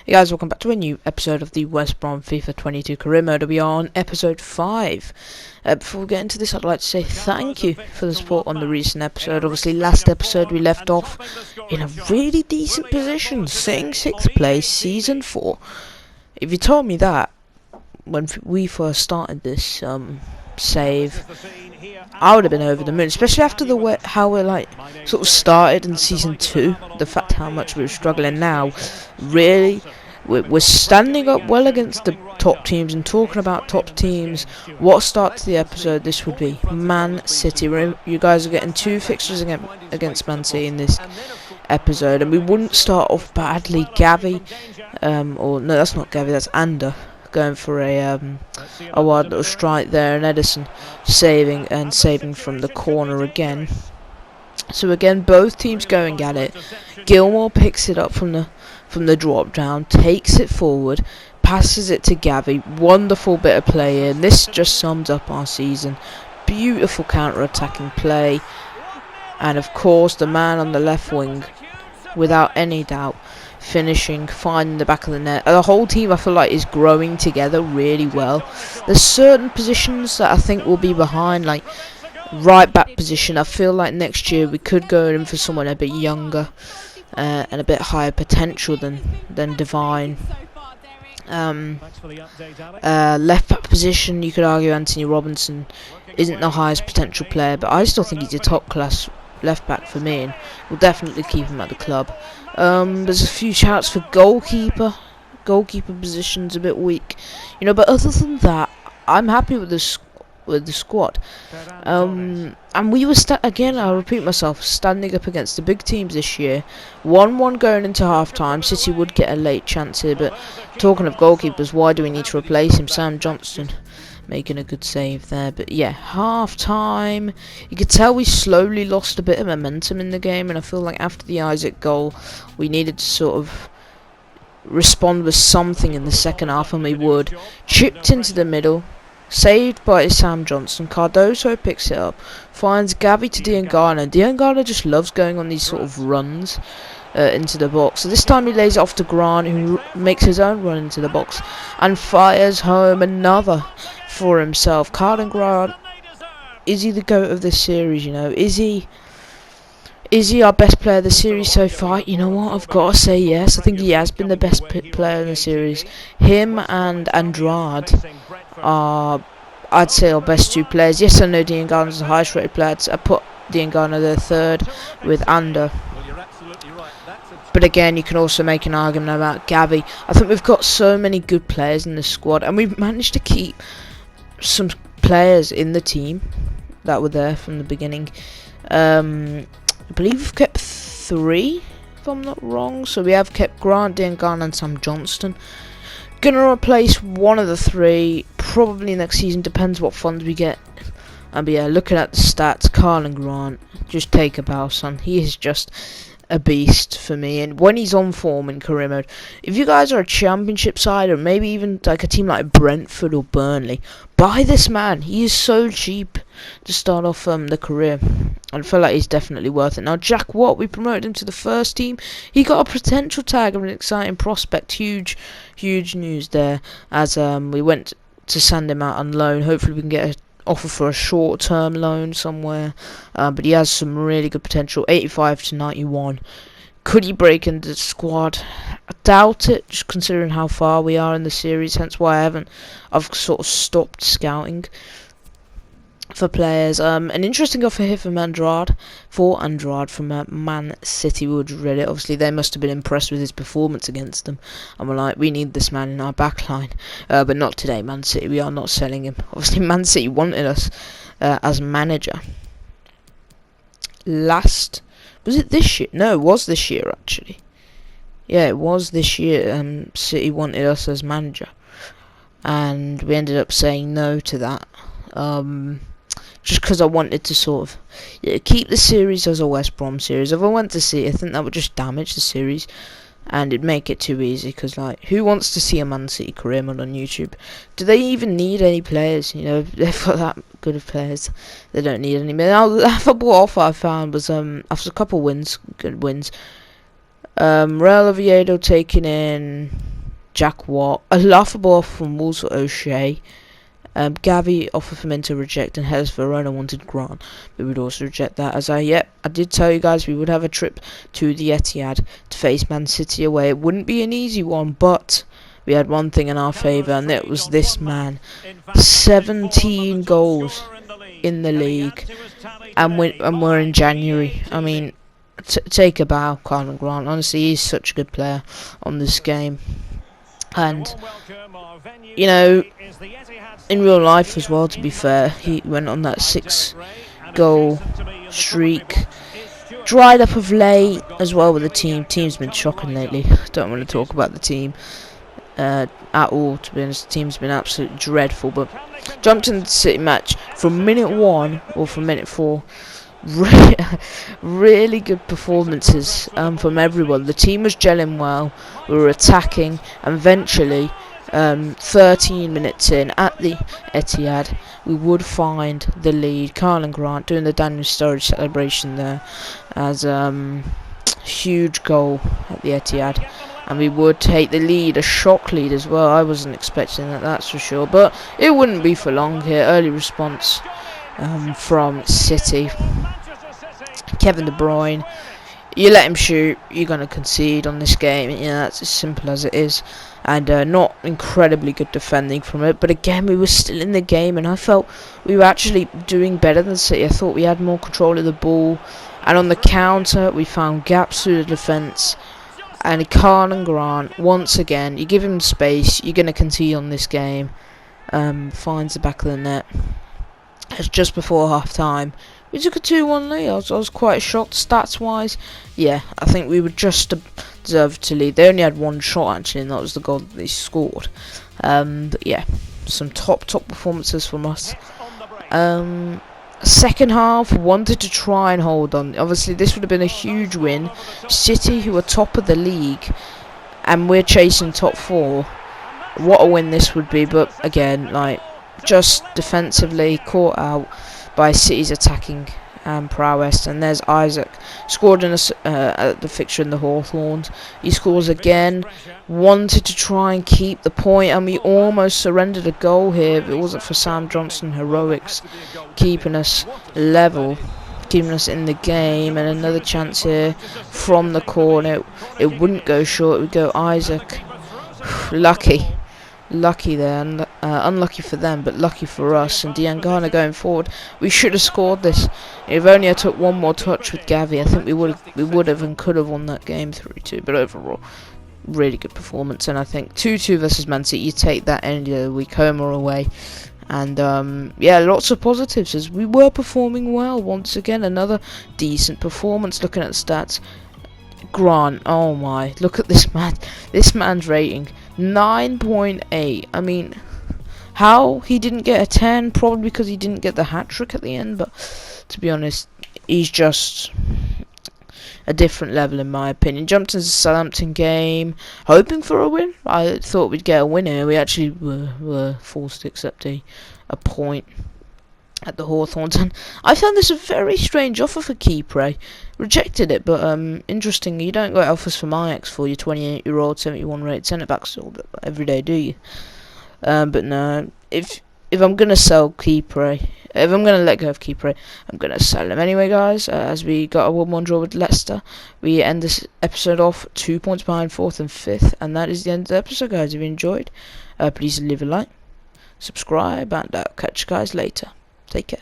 Hey guys, welcome back to a new episode of the West Brom FIFA 22 career mode. We are on episode 5. Before we get into this, I'd like to say thank you for the support on the recent episode. Obviously, last episode we left off in a really decent position, sitting 6th place, season 4. If you told me that when we first started this save, I would have been over the moon, especially after the way how we're sort of started in season 2. The fact how much we were struggling now, really, we're standing up well against the top teams. And talking about top teams, what a start to the episode this would be. Man City. You guys are getting 2 fixtures against Man City in this episode, and we wouldn't start off badly. Gavi, or no, that's not Gavi, that's Ander, going for a wild little strike there, and Edison saving from the corner again. So again, both teams going at it. Gilmore picks it up from the drop down, takes it forward, passes it to Gavi. Wonderful bit of play in. This just sums up our season. Beautiful counter-attacking play, and of course the man on the left wing, without any doubt, finishing, finding the back of the net. The whole team, I feel like, is growing together really well. There's certain positions that I think will be behind, like right back position. I feel like next year we could go in for someone a bit younger and a bit higher potential than Divine. Left back position, you could argue Anthony Robinson isn't the highest potential player, but I still think he's a top class left back for me, and we'll definitely keep him at the club. There's a few shouts for goalkeeper position's a bit weak, but other than that, I'm happy with the squad. And we were again, I'll repeat myself, standing up against the big teams this year. 1-1 going into half time. City would get a late chance here, but talking of goalkeepers, why do we need to replace him? Sam Johnston making a good save there. But yeah, half time, you could tell we slowly lost a bit of momentum in the game, and I feel like after the Isaac goal we needed to sort of respond with something in the second half, and we would. Chipped into the middle, saved by Sam Johnson. Cardoso picks it up, finds Gavi to Diangana. Diangana just loves going on these sort of runs into the box. So this time he lays it off to Grant, who makes his own run into the box and fires home another for himself. Carden Grant, is he the GOAT of this series? Is he our best player of the series so far? You know what, I've got to say yes. I think he has been the best player in the series. Him and Andrade are, I'd say, our best 2 players. Yes, I know Diangana's the highest rated player. I put Diangana there third with Ander. But again, you can also make an argument about Gavi. I think we've got so many good players in the squad, and we've managed to keep some players in the team that were there from the beginning. I believe we've kept 3, if I'm not wrong. So we have kept Grant, Diangana and Sam Johnston. Gonna replace one of the 3 probably next season, depends what funds we get. But yeah, looking at the stats, Carden Grant, just take a bow, son. He is just a beast for me, and when he's on form in career mode, if you guys are a championship side, or maybe even like a team like Brentford or Burnley, buy this man. He is so cheap to start off the career, and I feel like he's definitely worth it. Now Jack Watt, we promoted him to the first team. He got a potential tag of an exciting prospect. Huge news there, as we went to send him out on loan. Hopefully we can get a offer for a short-term loan somewhere, but he has some really good potential. 85 to 91. Could he break into the squad? I doubt it, just considering how far we are in the series. Hence why I've sort of stopped scouting for players. An interesting offer here for Andrade from Man City. We would read it. Obviously they must have been impressed with his performance against them, and we're like, we need this man in our backline, but not today, Man City. We are not selling him. Obviously Man City wanted us as manager was it this year? No, it was this year actually. Yeah, it was this year. City wanted us as manager, and we ended up saying no to that. Just because I wanted to sort of keep the series as a West Brom series. If I went to City, I think that would just damage the series, and it'd make it too easy. Because who wants to see a Man City career mode on YouTube? Do they even need any players? They've got that good of players. They don't need any. Now, the laughable offer I found was after a couple good wins. Real Oviedo taking in Jack Watt, a laughable offer from Wolves for O'Shea. Gavi offered for men to reject, and Hellas Verona wanted Grant, but we'd also reject that. As I did tell you guys we would have a trip to the Etihad to face Man City away. It wouldn't be an easy one, but we had one thing in our favour, and it was this man. 17 goals in the league, and we're in January. I mean, take a bow, Carl Grant. Honestly, he's such a good player on this game. And, you know, in real life as well, to be fair, he went on that 6-goal streak. Dried up of late as well with the team. Team's been shocking lately. Don't want to talk about the team at all, to be honest. The team's been absolutely dreadful. But jumped into the City match from minute 1 or from minute 4. Really good performances from everyone. The team was gelling well. We were attacking, and eventually 13 minutes in at the Etihad, we would find the lead. Carl Grant doing the Daniel Sturridge celebration there as huge goal at the Etihad, and we would take the lead, a shock lead as well. I wasn't expecting that, that's for sure, but it wouldn't be for long here. Early response from City. Kevin De Bruyne, you let him shoot, you're going to concede on this game. That's as simple as it is. And not incredibly good defending from it, but again, we were still in the game, and I felt we were actually doing better than City. I thought we had more control of the ball, and on the counter, we found gaps through the defence. And Carl Grant, once again, you give him space, you're going to concede on this game. Finds the back of the net. It's just before half time. We took a 2-1 lead. I was quite shocked stats wise. Yeah, I think we would just deserve to lead. They only had one shot actually, and that was the goal that they scored. But yeah, some top performances from us. Second half, wanted to try and hold on. Obviously, this would have been a huge win. City, who are top of the league, and we're chasing top 4. What a win this would be. But again, like, just defensively caught out by City's attacking prowess. And there's Isaac, scored in at the fixture in the Hawthorns. He scores again. Wanted to try and keep the point, and we almost surrendered a goal here if it wasn't for Sam Johnson heroics keeping us level, keeping us in the game. And another chance here from the corner. It wouldn't go short, it would go Isaac. Lucky there, and unlucky for them, but lucky for us. And Diangana going forward, we should have scored this. If only I took one more touch with Gavi, I think we would have and could have won that game 3-2. But overall, really good performance, and I think 2-2 versus Man City, you take that any day of the week, home or away. And yeah, lots of positives as we were performing well. Once again, another decent performance. Looking at the stats, Grant, oh my, look at this man. This man's rating 9.8. I mean, how he didn't get a 10? Probably because he didn't get the hat-trick at the end, but to be honest, he's just a different level in my opinion. Jumped into the Southampton game, hoping for a win. I thought we'd get a win here. We actually were forced to accept a point at the Hawthorns, and I found this a very strange offer for Kipre. Rejected it, but interestingly, you don't get offers from Ajax for your 28-year-old 71 rated centre backs every day, do you? But no, if I'm gonna sell Kipre, if I'm gonna let go of Kipre, I'm gonna sell him anyway, guys. As we got a 1-1 draw with Leicester, we end this episode off 2 points behind 4th and 5th, and that is the end of the episode, guys. If you enjoyed, please leave a like, subscribe, and I'll catch you guys later. Take care.